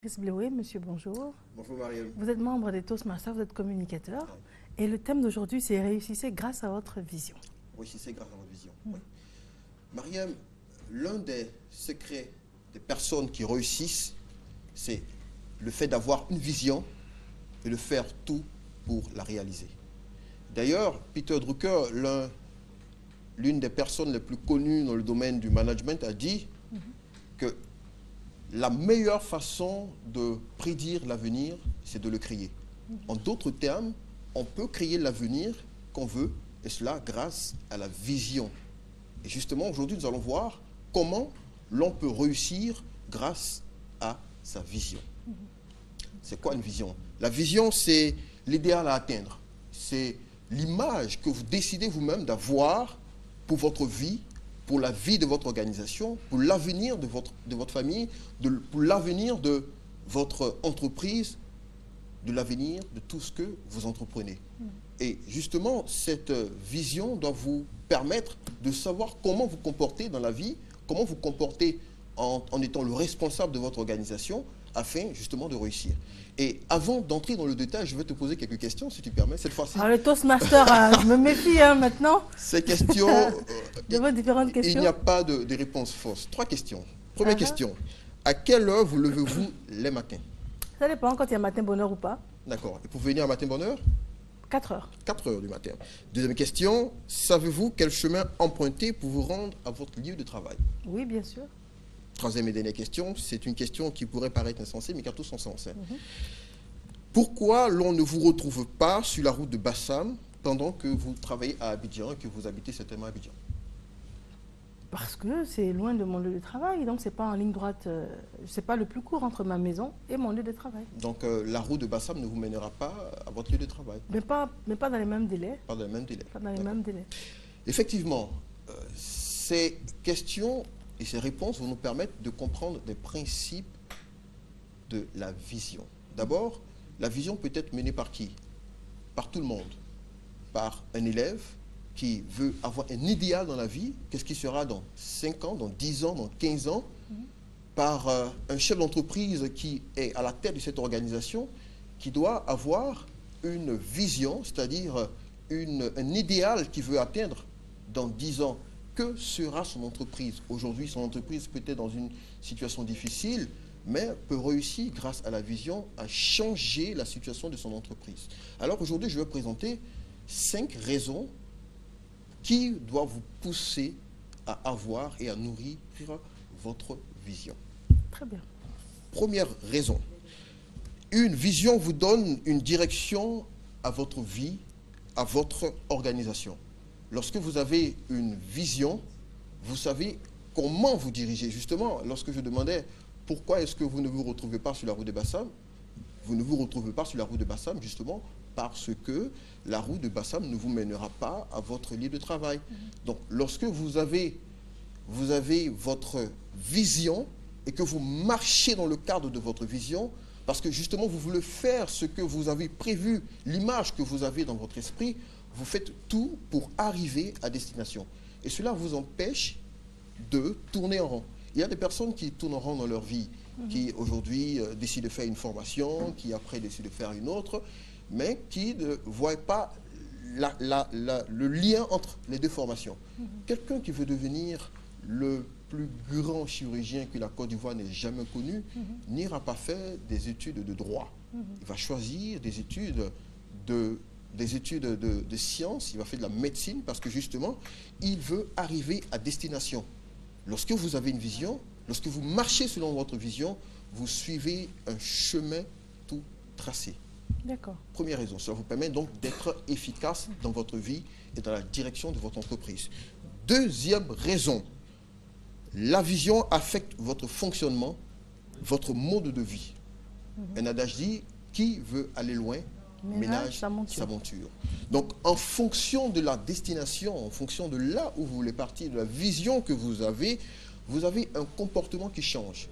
Chris Bleuet, monsieur, bonjour. Bonjour Mariam. Vous êtes membre des Toastmasters, vous êtes communicateur. Oui. Et le thème d'aujourd'hui, c'est réussissez grâce à votre vision. Réussissez grâce à votre vision. Oui. Mariam, l'un des secrets des personnes qui réussissent, c'est le fait d'avoir une vision et de faire tout pour la réaliser. D'ailleurs, Peter Drucker, l'une des personnes les plus connues dans le domaine du management, a dit que la meilleure façon de prédire l'avenir, c'est de le créer. En d'autres termes, on peut créer l'avenir qu'on veut, et cela grâce à la vision. Et justement, aujourd'hui, nous allons voir comment l'on peut réussir grâce à sa vision. C'est quoi une vision? La vision, c'est l'idéal à atteindre. C'est l'image que vous décidez vous-même d'avoir pour votre vie, pour la vie de votre organisation, pour l'avenir de votre famille, pour l'avenir de votre entreprise, de l'avenir de tout ce que vous entreprenez. Et justement, cette vision doit vous permettre de savoir comment vous comporter dans la vie, comment vous comporter en étant le responsable de votre organisation, afin justement de réussir. Et avant d'entrer dans le détail, je vais te poser quelques questions, si tu permets, cette fois-ci. Alors, le Toastmaster, je me méfie maintenant. Ces questions, de vos différentes questions. Il n'y a pas de réponse fausse. 3 questions. Première question. À quelle heure vous levez-vous les matins? Ça dépend quand il y a matin bonheur ou pas. D'accord. Et pour venir à matin bonheur? 4 heures. 4 heures du matin. Deuxième question. Savez-vous quel chemin emprunter pour vous rendre à votre lieu de travail? Oui, bien sûr. Troisième et dernière question, c'est une question qui pourrait paraître insensée, mais qui a tout son sens. Pourquoi l'on ne vous retrouve pas sur la route de Bassam pendant que vous travaillez à Abidjan et que vous habitez certainement à Abidjan? Parce que c'est loin de mon lieu de travail, donc c'est pas en ligne droite, c'est pas le plus court entre ma maison et mon lieu de travail. Donc la route de Bassam ne vous mènera pas à votre lieu de travail? Mais pas dans les mêmes délais. Pas dans les mêmes délais. Pas dans les mêmes délais. Effectivement, ces questions et ces réponses vont nous permettre de comprendre des principes de la vision. D'abord, la vision peut être menée par qui? Par tout le monde. Par un élève qui veut avoir un idéal dans la vie, qu'est-ce qui sera dans 5 ans, dans 10 ans, dans 15 ans, par un chef d'entreprise qui est à la tête de cette organisation, qui doit avoir une vision, c'est-à-dire un idéal qu'il veut atteindre dans 10 ans. Que sera son entreprise? Aujourd'hui, son entreprise peut être dans une situation difficile, mais peut réussir, grâce à la vision, à changer la situation de son entreprise. Alors aujourd'hui, je vais présenter 5 raisons qui doivent vous pousser à avoir et à nourrir votre vision. Très bien. Première raison. Une vision vous donne une direction à votre vie, à votre organisation. Lorsque vous avez une vision, vous savez comment vous diriger. Justement, lorsque je demandais pourquoi est-ce que vous ne vous retrouvez pas sur la route de Bassam, vous ne vous retrouvez pas sur la route de Bassam justement parce que la route de Bassam ne vous mènera pas à votre lieu de travail. Donc, lorsque vous avez votre vision et que vous marchez dans le cadre de votre vision, parce que justement vous voulez faire ce que vous avez prévu, l'image que vous avez dans votre esprit, vous faites tout pour arriver à destination. Et cela vous empêche de tourner en rond. Il y a des personnes qui tournent en rond dans leur vie, qui aujourd'hui décident de faire une formation, qui après décident de faire une autre, mais qui ne voient pas le lien entre les deux formations. Quelqu'un qui veut devenir le plus grand chirurgien que la Côte d'Ivoire n'ait jamais connu n'ira pas faire des études de droit. Il va choisir des études de sciences, il va faire de la médecine parce que justement, il veut arriver à destination. Lorsque vous avez une vision, lorsque vous marchez selon votre vision, vous suivez un chemin tout tracé. D'accord. Première raison, cela vous permet donc d'être efficace dans votre vie et dans la direction de votre entreprise. Deuxième raison, la vision affecte votre fonctionnement, votre mode de vie. Un adage dit, qui veut aller loin, ménage sa monture. Donc, en fonction de la destination, en fonction de là où vous voulez partir, de la vision que vous avez un comportement qui change.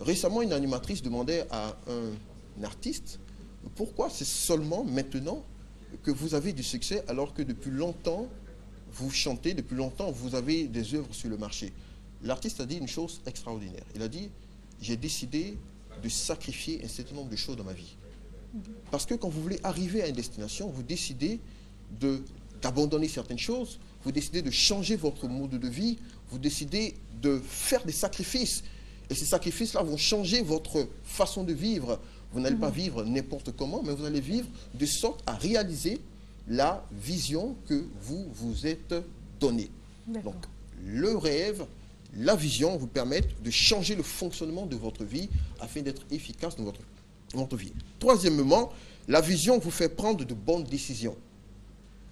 Récemment, une animatrice demandait à un artiste pourquoi c'est seulement maintenant que vous avez du succès alors que depuis longtemps, vous chantez, depuis longtemps, vous avez des œuvres sur le marché. L'artiste a dit une chose extraordinaire. Il a dit, j'ai décidé de sacrifier un certain nombre de choses dans ma vie. Parce que quand vous voulez arriver à une destination, vous décidez d'abandonner certaines choses, vous décidez de changer votre mode de vie, vous décidez de faire des sacrifices. Et ces sacrifices-là vont changer votre façon de vivre. Vous n'allez pas vivre n'importe comment, mais vous allez vivre de sorte à réaliser la vision que vous vous êtes donnée. Donc, le rêve, la vision vous permettent de changer le fonctionnement de votre vie afin d'être efficace dans votre vie. Troisièmement, la vision vous fait prendre de bonnes décisions.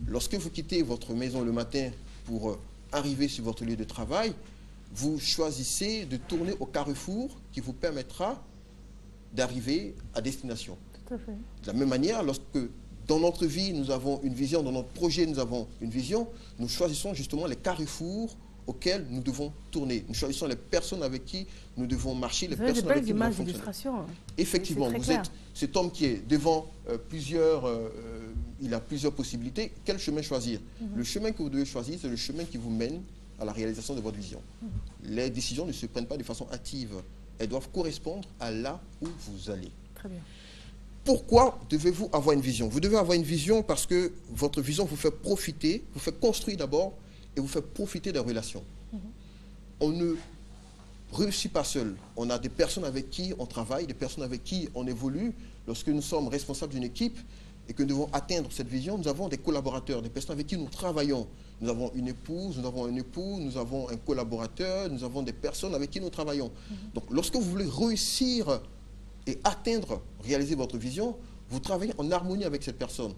Lorsque vous quittez votre maison le matin pour arriver sur votre lieu de travail, vous choisissez de tourner au carrefour qui vous permettra d'arriver à destination. Tout à fait. De la même manière, lorsque dans notre vie, nous avons une vision, dans notre projet, nous avons une vision, nous choisissons justement les carrefours auxquels nous devons tourner. Nous choisissons les personnes avec qui nous devons marcher, les personnes avec qui nous devons fonctionner. Effectivement, vous êtes cet homme qui est devant il a plusieurs possibilités. Quel chemin choisir? Le chemin que vous devez choisir, c'est le chemin qui vous mène à la réalisation de votre vision. Les décisions ne se prennent pas de façon hâtive. Elles doivent correspondre à là où vous allez. Très bien. Pourquoi devez-vous avoir une vision? Vous devez avoir une vision parce que votre vision vous fait profiter, vous fait construire d'abord et vous fait profiter des relations. On ne réussit pas seul. On a des personnes avec qui on travaille, des personnes avec qui on évolue. Lorsque nous sommes responsables d'une équipe et que nous devons atteindre cette vision, nous avons des collaborateurs, des personnes avec qui nous travaillons. Nous avons une épouse, nous avons un époux, nous avons un collaborateur, nous avons des personnes avec qui nous travaillons. Donc, lorsque vous voulez réussir et atteindre, réaliser votre vision, vous travaillez en harmonie avec cette personne.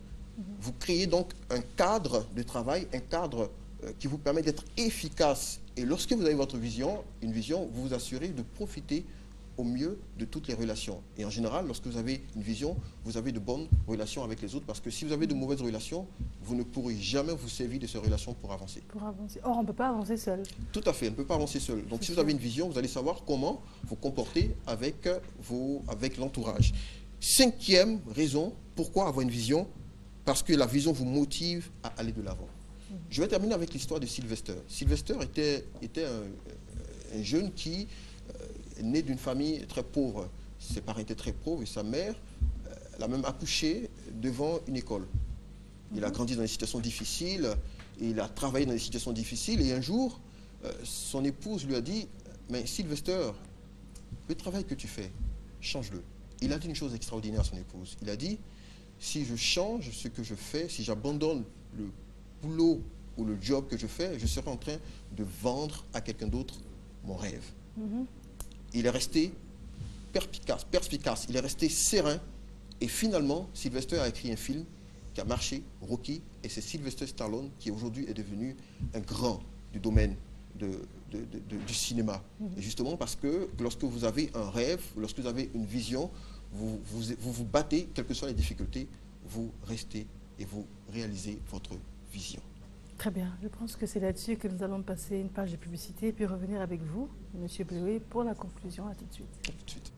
Vous créez donc un cadre de travail, un cadre qui vous permet d'être efficace. Et lorsque vous avez votre vision, une vision, vous vous assurez de profiter au mieux de toutes les relations. Et en général, lorsque vous avez une vision, vous avez de bonnes relations avec les autres, parce que si vous avez de mauvaises relations, vous ne pourrez jamais vous servir de ces relations pour avancer. Or, on ne peut pas avancer seul. Tout à fait, on ne peut pas avancer seul. Donc si vous avez une vision, vous allez savoir comment vous comporter avec l'entourage. Cinquième raison, pourquoi avoir une vision? Parce que la vision vous motive à aller de l'avant. Je vais terminer avec l'histoire de Sylvester. Sylvester était un jeune qui né d'une famille très pauvre. Ses parents étaient très pauvres et sa mère l'a même accouché devant une école. Il a grandi dans des situations difficiles, et il a travaillé dans des situations difficiles et un jour, son épouse lui a dit « Mais Sylvester, le travail que tu fais, change-le. » Il a dit une chose extraordinaire à son épouse. Il a dit « Si je change ce que je fais, si j'abandonne le boulot ou le job que je fais, je serai en train de vendre à quelqu'un d'autre mon rêve. » Il est resté perspicace, il est resté serein. Et finalement, Sylvester a écrit un film qui a marché, Rocky, et c'est Sylvester Stallone qui aujourd'hui est devenu un grand du domaine du cinéma. Et justement parce que lorsque vous avez un rêve, lorsque vous avez une vision, vous vous battez, quelles que soient les difficultés, vous restez et vous réalisez votre vision. Très bien. Je pense que c'est là-dessus que nous allons passer une page de publicité et puis revenir avec vous, M. Bleué, pour la conclusion. À tout de suite. À tout de suite.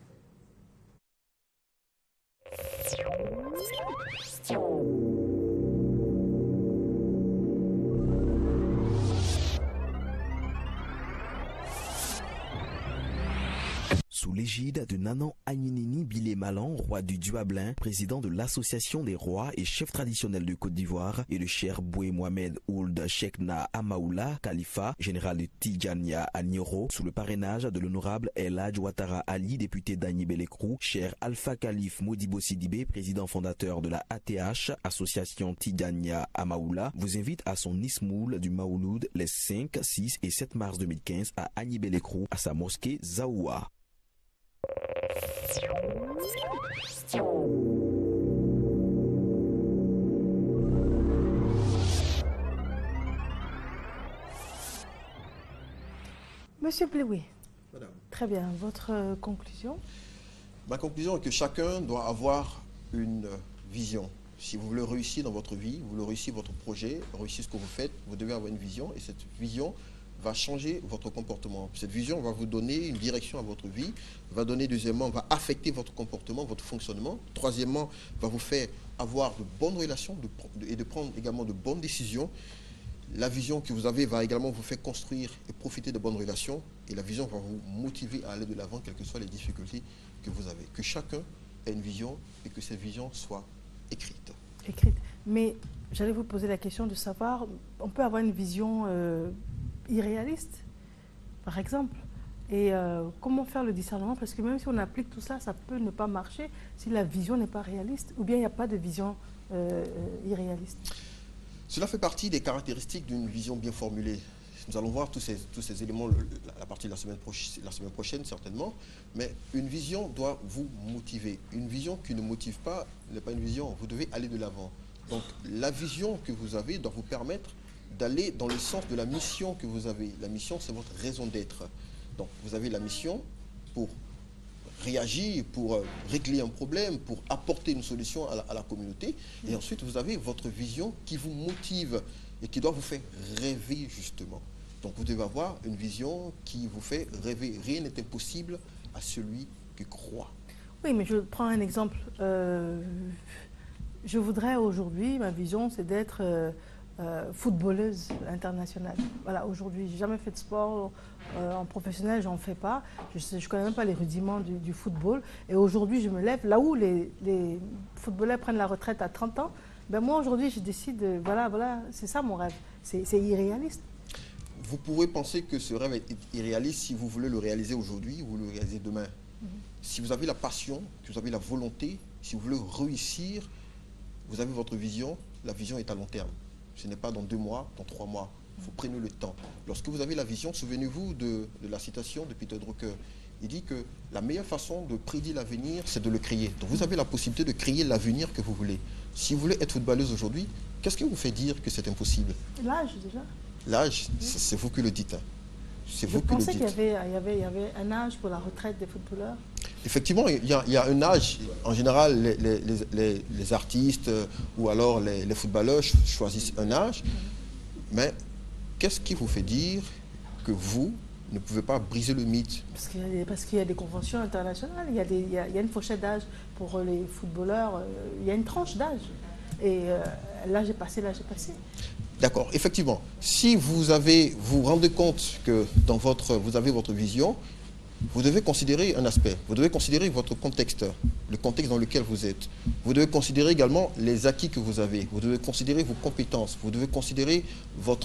Sous l'égide de Nanan Agninini Bilé Malan, roi du Duablin, président de l'Association des rois et chefs traditionnels de Côte d'Ivoire, et le cher Boué Mohamed Ould Cheikhna Amaoula Khalifa, général de Tidjania à Nioro, sous le parrainage de l'honorable El Hadj Ouattara Ali, député d'Agni Belekrou, cher Alpha Khalif Modibo Sidibé, président fondateur de la ATH, Association Tidjania Amaoula, vous invite à son Ismoul du Maouloud les 5, 6 et 7 mars 2015 à Agni Belekrou, à sa mosquée Zaoua. Monsieur Bleué, Madame. Très bien. Votre conclusion? Ma conclusion est que chacun doit avoir une vision. Si vous voulez réussir dans votre vie, vous voulez réussir votre projet, réussir ce que vous faites, vous devez avoir une vision et cette vision va changer votre comportement. Cette vision va vous donner une direction à votre vie, va donner deuxièmement, va affecter votre comportement, votre fonctionnement. Troisièmement, va vous faire avoir de bonnes relations et de prendre également de bonnes décisions. La vision que vous avez va également vous faire construire et profiter de bonnes relations. Et la vision va vous motiver à aller de l'avant, quelles que soient les difficultés que vous avez, que chacun ait une vision et que cette vision soit écrite. Écrite. Mais j'allais vous poser la question de savoir, on peut avoir une vision irréaliste, par exemple. Et comment faire le discernement? Parce que même si on applique tout ça, ça peut ne pas marcher si la vision n'est pas réaliste, ou bien il n'y a pas de vision irréaliste. Cela fait partie des caractéristiques d'une vision bien formulée. Nous allons voir tous ces éléments à partir de la semaine prochaine, certainement. Mais une vision doit vous motiver. Une vision qui ne motive pas n'est pas une vision. Vous devez aller de l'avant. Donc, la vision que vous avez doit vous permettre d'aller dans le sens de la mission que vous avez. La mission, c'est votre raison d'être. Donc, vous avez la mission pour réagir, pour régler un problème, pour apporter une solution à la communauté. Et ensuite, vous avez votre vision qui vous motive et qui doit vous faire rêver, justement. Donc, vous devez avoir une vision qui vous fait rêver. Rien n'est impossible à celui qui croit. Oui, mais je prends un exemple. Je voudrais aujourd'hui, ma vision, c'est d'être footballeuse internationale. Voilà, aujourd'hui, j'ai jamais fait de sport en professionnel, j'en fais pas. Je connais même pas les rudiments du football. Et aujourd'hui, je me lève là où les footballeurs prennent la retraite à 30 ans. Ben moi, aujourd'hui, je décide, voilà, c'est ça mon rêve. C'est irréaliste. Vous pourrez penser que ce rêve est irréaliste si vous voulez le réaliser aujourd'hui ou vous le réaliser demain. Si vous avez la passion, si vous avez la volonté, si vous voulez réussir, vous avez votre vision, la vision est à long terme. Ce n'est pas dans 2 mois, dans 3 mois. Il faut prendre le temps. Lorsque vous avez la vision, souvenez-vous de la citation de Peter Drucker. Il dit que la meilleure façon de prédire l'avenir, c'est de le créer. Donc vous avez la possibilité de créer l'avenir que vous voulez. Si vous voulez être footballeuse aujourd'hui, qu'est-ce qui vous fait dire que c'est impossible? L'âge, déjà. L'âge, c'est vous qui le dites. C'est vous qui le dites. Je pensais qu'il y avait un âge pour la retraite des footballeurs. Effectivement, il y a un âge. En général, les artistes ou alors les footballeurs choisissent un âge. Mais qu'est-ce qui vous fait dire que vous ne pouvez pas briser le mythe? Parce qu'il y a des conventions internationales, il y a une fourchette d'âge pour les footballeurs, il y a une tranche d'âge. Et là, j'ai passé. D'accord, effectivement. Si vous vous rendez compte que vous avez votre vision, vous devez considérer un aspect. Vous devez considérer votre contexte, le contexte dans lequel vous êtes. Vous devez considérer également les acquis que vous avez. Vous devez considérer vos compétences. Vous devez considérer vos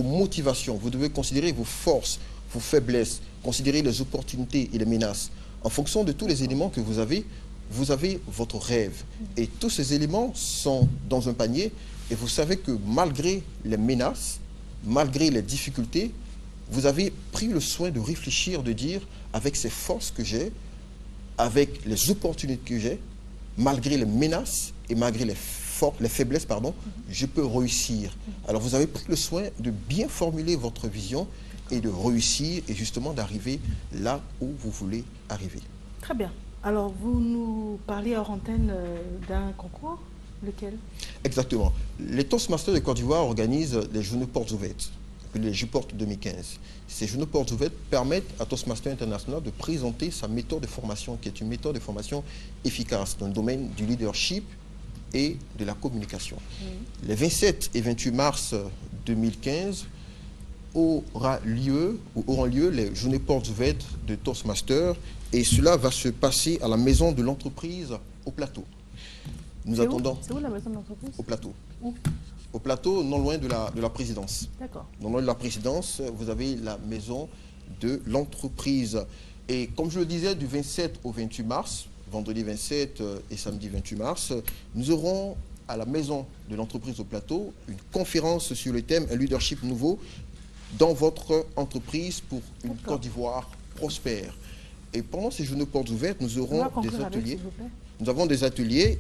motivations. Vous devez considérer vos forces, vos faiblesses, considérer les opportunités et les menaces. En fonction de tous les éléments que vous avez votre rêve. Et tous ces éléments sont dans un panier. Et vous savez que malgré les menaces, malgré les difficultés, vous avez pris le soin de réfléchir, de dire, avec ces forces que j'ai, avec les opportunités que j'ai, malgré les menaces et malgré les faiblesses, je peux réussir. Alors vous avez pris le soin de bien formuler votre vision et de réussir et justement d'arriver là où vous voulez arriver. Très bien. Alors vous nous parliez hors antenne d'un concours, lequel? Exactement. Les Toastmasters de Côte d'Ivoire organisent les Journées Portes Ouvertes, les JPortes 2015. Ces Journées Portes Ouvertes permettent à Toastmasters International de présenter sa méthode de formation, qui est une méthode de formation efficace dans le domaine du leadership et de la communication. Les 27 et 28 mars 2015 auront lieu les Journées Portes Ouvertes de Toastmasters et cela va se passer à la maison de l'entreprise au Plateau. Nous attendons. C'est où la maison de l'entreprise? Au Plateau. Où? Au Plateau, non loin de la présidence. D'accord. Non loin de la présidence, vous avez la maison de l'entreprise. Et comme je le disais, du 27 au 28 mars, vendredi 27 et samedi 28 mars, nous aurons à la maison de l'entreprise au Plateau une conférence sur le thème « Un leadership nouveau dans votre entreprise pour une Côte d'Ivoire prospère ». Et pendant ces journées portes ouvertes, nous aurons des ateliers. Nous avons des ateliers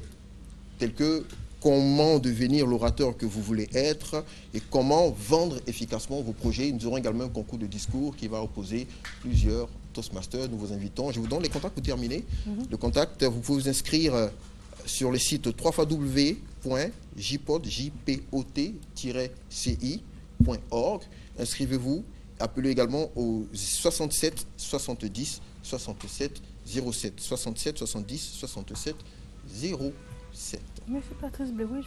tels que comment devenir l'orateur que vous voulez être et comment vendre efficacement vos projets. Nous aurons également un concours de discours qui va opposer plusieurs Toastmasters. Nous vous invitons. Je vous donne les contacts pour terminer. Le contact, vous pouvez vous inscrire sur le site www.jpot-ci.org. Inscrivez-vous. Appelez également au 67 70 67 07 67 70 67 07. Monsieur Patrice Béroui,